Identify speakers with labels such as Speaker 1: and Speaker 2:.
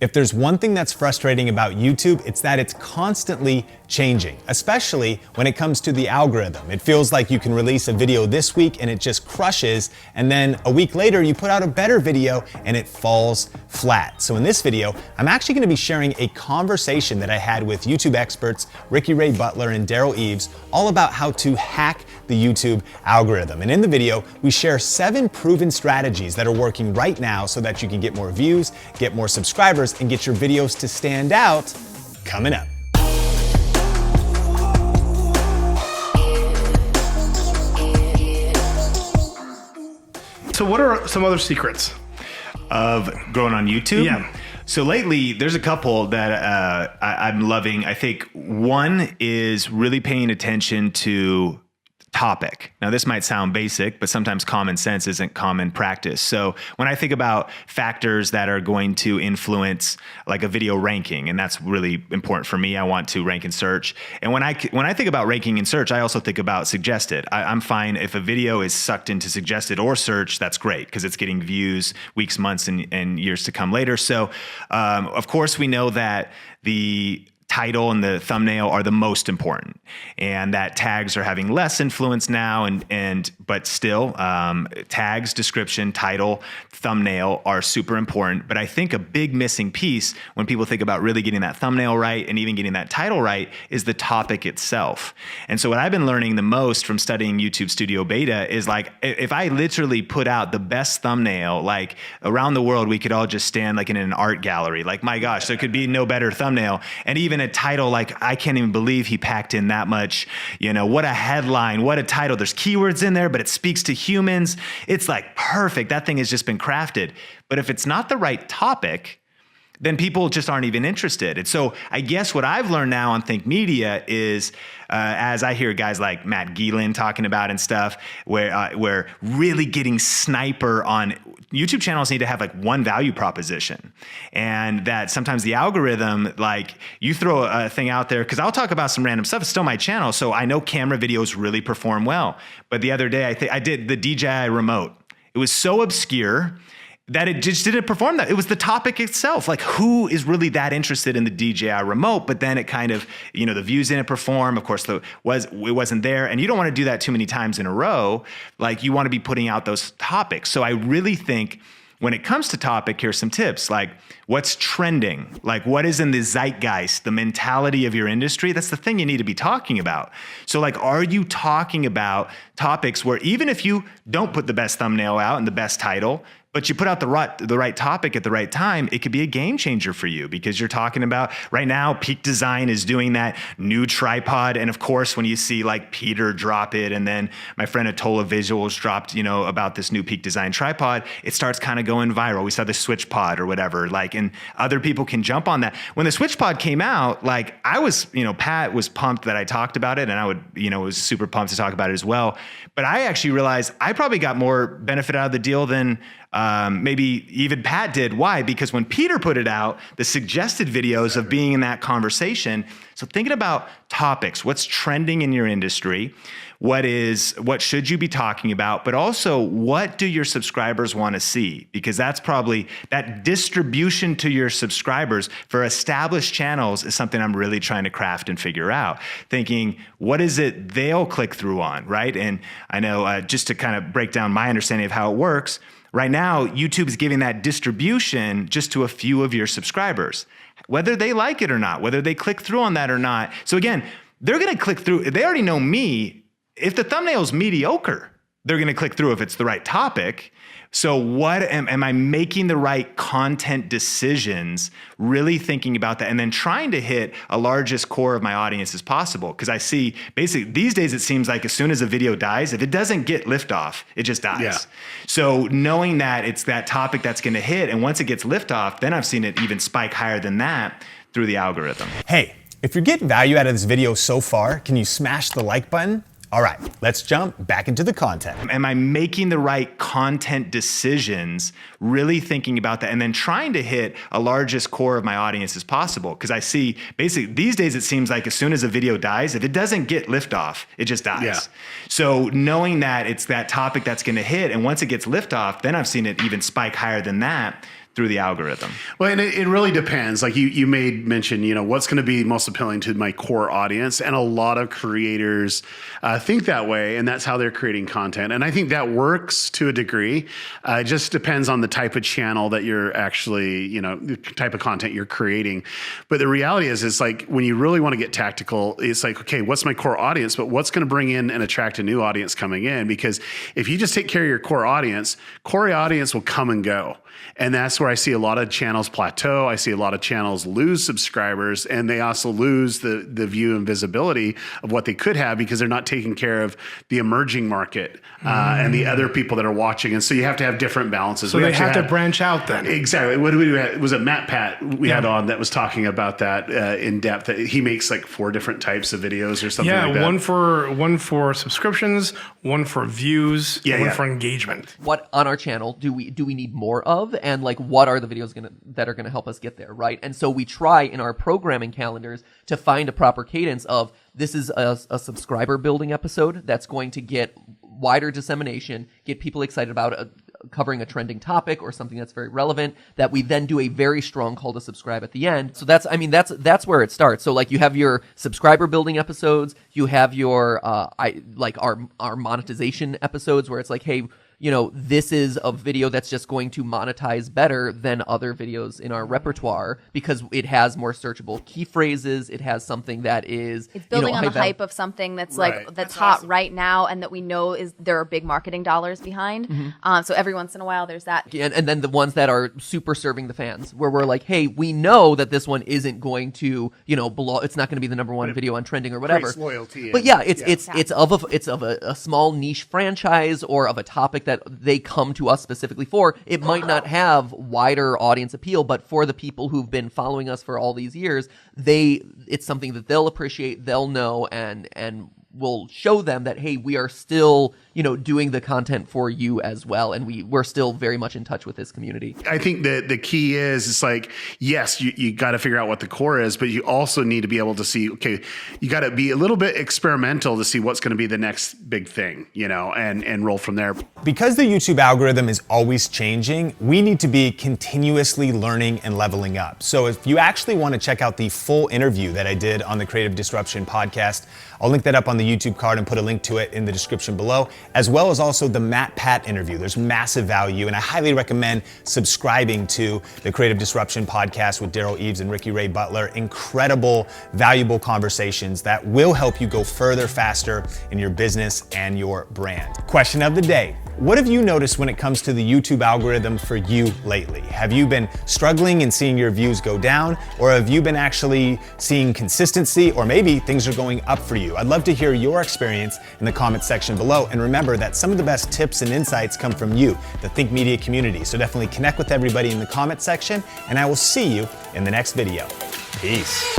Speaker 1: If there's one thing that's frustrating about YouTube, it's that it's constantly changing, especially when it comes to the algorithm. It feels like you can release a video this week and it just crushes, and then a week later you put out a better video and it falls flat. So in this video, I'm actually gonna be sharing a conversation that I had with YouTube experts Ricky Ray Butler and Daryl Eves all about how to hack the YouTube algorithm. And in the video, we share 7 proven strategies that are working right now so that you can get more views, get more subscribers, and get your videos to stand out coming up.
Speaker 2: So what are some other secrets
Speaker 3: of growing on YouTube?
Speaker 2: Yeah.
Speaker 3: So lately, there's a couple that I'm loving. I think one is really paying attention to topic. Now, this might sound basic, but sometimes common sense isn't common practice. So when I think about factors that are going to influence like a video ranking, and that's really important for me, I want to rank in search. And when I think about ranking in search, I also think about suggested. I'm fine if a video is sucked into suggested or search, that's great because it's getting views weeks, months, and years to come later. So of course, we know that the title and the thumbnail are the most important, and that tags are having less influence now, but still tags, description, title, thumbnail are super important. But I think a big missing piece when people think about really getting that thumbnail right and even getting that title right is the topic itself. And so what I've been learning the most from studying YouTube Studio Beta is like, if I literally put out the best thumbnail, like around the world, we could all just stand like in an art gallery. Like, my gosh, there could be no better thumbnail. And even a title, like, I can't even believe he packed in that much, what a headline, what a title. There's keywords in there, but it speaks to humans. It's like perfect. That thing has just been crafted. But if it's not the right topic, then people just aren't even interested. And so I guess what I've learned now on Think Media is, as I hear guys like Matt Gielen talking about and stuff, where really getting sniper on YouTube channels need to have like one value proposition. And that sometimes the algorithm, like you throw a thing out there, because I'll talk about some random stuff, it's still my channel. So I know camera videos really perform well. But the other day, I did the DJI remote. It was so obscure that it just didn't perform that. It was the topic itself. Like, who is really that interested in the DJI remote? But then it kind of, the views didn't perform. Of course, it wasn't there. And you don't want to do that too many times in a row. Like, you want to be putting out those topics. So I really think when it comes to topic, here's some tips. Like, what's trending? Like, what is in the zeitgeist, the mentality of your industry? That's the thing you need to be talking about. So like, are you talking about topics where even if you don't put the best thumbnail out and the best title, but you put out the right topic at the right time, it could be a game changer for you, because you're talking about right now, Peak Design is doing that new tripod. And of course, when you see like Peter drop it, and then my friend Atola Visuals dropped, about this new Peak Design tripod, it starts kind of going viral. We saw the Switch Pod or whatever, like, and other people can jump on that. When the Switch Pod came out, like I was, Pat was pumped that I talked about it, and I would, was super pumped to talk about it as well. But I actually realized I probably got more benefit out of the deal than maybe even Pat did. Why? Because when Peter put it out, the suggested videos of being in that conversation. So thinking about topics, what's trending in your industry, what should you be talking about, but also what do your subscribers want to see? Because that's probably that distribution to your subscribers for established channels is something I'm really trying to craft and figure out. Thinking, what is it they'll click through on, right? And I know just to kind of break down my understanding of how it works, right now, YouTube is giving that distribution just to a few of your subscribers, whether they like it or not, whether they click through on that or not. So again, they're going to click through. They already know me. If the thumbnail is mediocre, they're going to click through if it's the right topic. So what am I making the right content decisions, really thinking about that, and then trying to hit a largest core of my audience as possible? Because I see basically these days it seems like as soon as a video dies, if it doesn't get liftoff, it just dies. Yeah. So knowing that it's that topic that's going to hit, and once it gets liftoff, then I've seen it even spike higher than that through the algorithm.
Speaker 1: Hey, if you're getting value out of this video so far, can you smash the like button? All right, let's jump back into the content.
Speaker 3: Am I making the right content decisions, really thinking about that, and then trying to hit a largest core of my audience as possible? Because I see basically these days it seems like as soon as a video dies, if it doesn't get liftoff, it just dies. Yeah. So knowing that it's that topic that's going to hit, and once it gets liftoff, then I've seen it even spike higher than that through the algorithm?
Speaker 2: Well, and it really depends. Like you made mention, what's going to be most appealing to my core audience. And a lot of creators think that way, and that's how they're creating content. And I think that works to a degree. It just depends on the type of channel that you're actually, the type of content you're creating. But the reality is, it's like when you really want to get tactical, it's like, okay, what's my core audience? But what's going to bring in and attract a new audience coming in? Because if you just take care of your core audience will come and go. And that's where I see a lot of channels plateau. I see a lot of channels lose subscribers, and they also lose the view and visibility of what they could have because they're not taking care of the emerging market and the other people that are watching. And so you have to have different balances.
Speaker 4: So they have to branch out then.
Speaker 2: Exactly. What do we do? Was it Matt Pat we had on that was talking about that in depth? That he makes like 4 different types of videos or something like that.
Speaker 4: Yeah, one for subscriptions, one for views, one for engagement.
Speaker 5: What on our channel do we need more of? And like, what are the videos that are gonna help us get there, right? And so we try in our programming calendars to find a proper cadence of this is a subscriber building episode that's going to get wider dissemination, get people excited about covering a trending topic or something that's very relevant, that we then do a very strong call to subscribe at the end. So that's where it starts. So like you have your subscriber building episodes, you have your our monetization episodes where it's like, hey, this is a video that's just going to monetize better than other videos in our repertoire because it has more searchable key phrases. It has something that is
Speaker 6: it's building on the hype of something that's that's hot awesome right now, and that we know there are big marketing dollars behind. So every once in a while, there's that.
Speaker 5: And then the ones that are super serving the fans, where we're like, hey, we know that this one isn't going to blow. It's not going to be the #1 video on trending or whatever.
Speaker 2: Loyalty.
Speaker 5: But it's of a small niche franchise or of a topic that they come to us specifically for. It might not have wider audience appeal, but for the people who've been following us for all these years, it's something that they'll appreciate, they'll know, and will show them that, hey, we are still, doing the content for you as well. And we're still very much in touch with this community.
Speaker 2: I think that the key is, it's like, yes, you got to figure out what the core is, but you also need to be able to see, okay, you got to be a little bit experimental to see what's going to be the next big thing, and roll from there.
Speaker 1: Because the YouTube algorithm is always changing, we need to be continuously learning and leveling up. So if you actually want to check out the full interview that I did on the Creative Disruption podcast, I'll link that up on the YouTube card and put a link to it in the description below, as well as also the Matt Pat interview. There's massive value, and I highly recommend subscribing to the Creative Disruption podcast with Daryl Eves and Ricky Ray Butler. Incredible, valuable conversations that will help you go further, faster in your business and your brand. Question of the day. What have you noticed when it comes to the YouTube algorithm for you lately? Have you been struggling and seeing your views go down, or have you been actually seeing consistency, or maybe things are going up for you? I'd love to hear your experience in the comment section below. And remember that some of the best tips and insights come from you, the Think Media community. So definitely connect with everybody in the comment section, and I will see you in the next video. Peace.